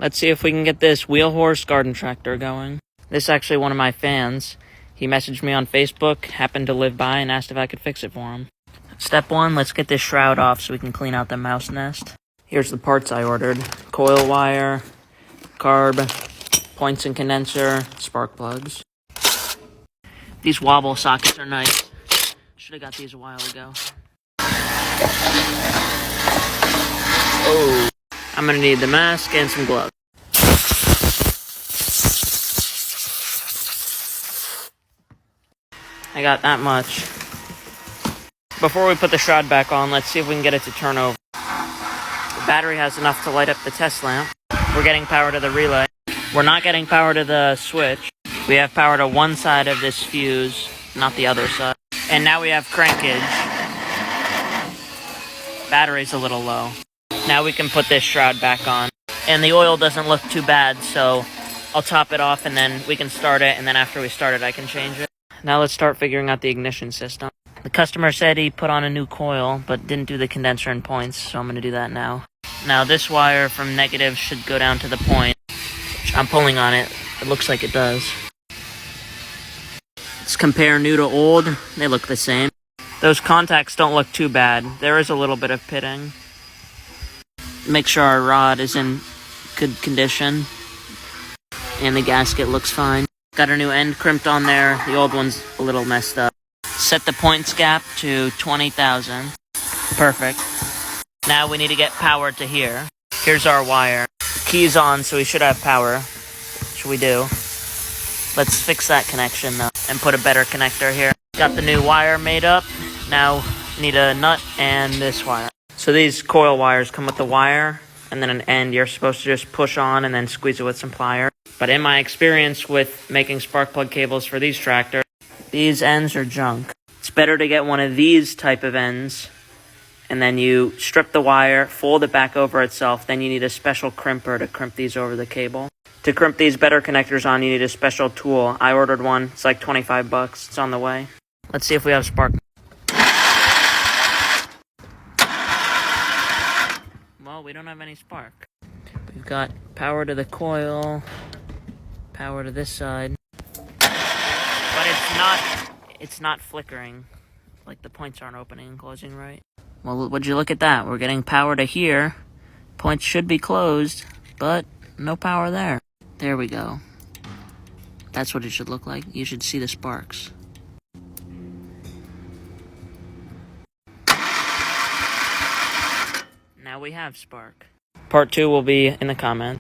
Let's see if we can get this wheel horse garden tractor going. This is actually one of my fans. He messaged me on Facebook, happened to live by, and asked if I could fix it for him. Step 1, let's get this shroud off so we can clean out the mouse nest. Here's the parts I ordered. Coil wire, carb, points and condenser, spark plugs. These wobble sockets are nice. Should have got these a while ago. Oh, I'm gonna need the mask and some gloves. I got that much. Before we put the shroud back on, let's see if we can get it to turn over. The battery has enough to light up the test lamp. We're getting power to the relay. We're not getting power to the switch. We have power to one side of this fuse, not the other side. And now we have crankage. Battery's a little low. Now we can put this shroud back on. And the oil doesn't look too bad, so I'll top it off and then we can start it, and then after we start it, I can change it. Now let's start figuring out the ignition system. The customer said he put on a new coil, but didn't do the condenser and points, so I'm going to do that now. Now this wire from negative should go down to the point. I'm pulling on it. It looks like it does. Let's compare new to old. They look the same. Those contacts don't look too bad. There is a little bit of pitting. Make sure our rod is in good condition. And the gasket looks fine. Got a new end crimped on there. The old one's a little messed up. Set the points gap to 20,000. Perfect. Now we need to get power to here. Here's our wire. Key's on, so we should have power. Which we do. Let's fix that connection though, and put a better connector here. Got the new wire made up. Now need a nut and this wire. So these coil wires come with the wire and then an end you're supposed to just push on and then squeeze it with some pliers. But in my experience with making spark plug cables for these tractors, these ends are junk. It's better to get one of these type of ends, and then you strip the wire, fold it back over itself, then you need a special crimper to crimp these over the cable. To crimp these better connectors on, you need a special tool. I ordered one. It's like 25 bucks. It's on the way. Let's see if we have spark. Well, we don't have any spark. We've got power to the coil, power to this side. But it's not flickering. Like the points aren't opening and closing right. Well, would you look at that? We're getting power to here. Points should be closed, but no power there. There we go. That's what it should look like. You should see the sparks. Now we have spark. Part 2 will be in the comments.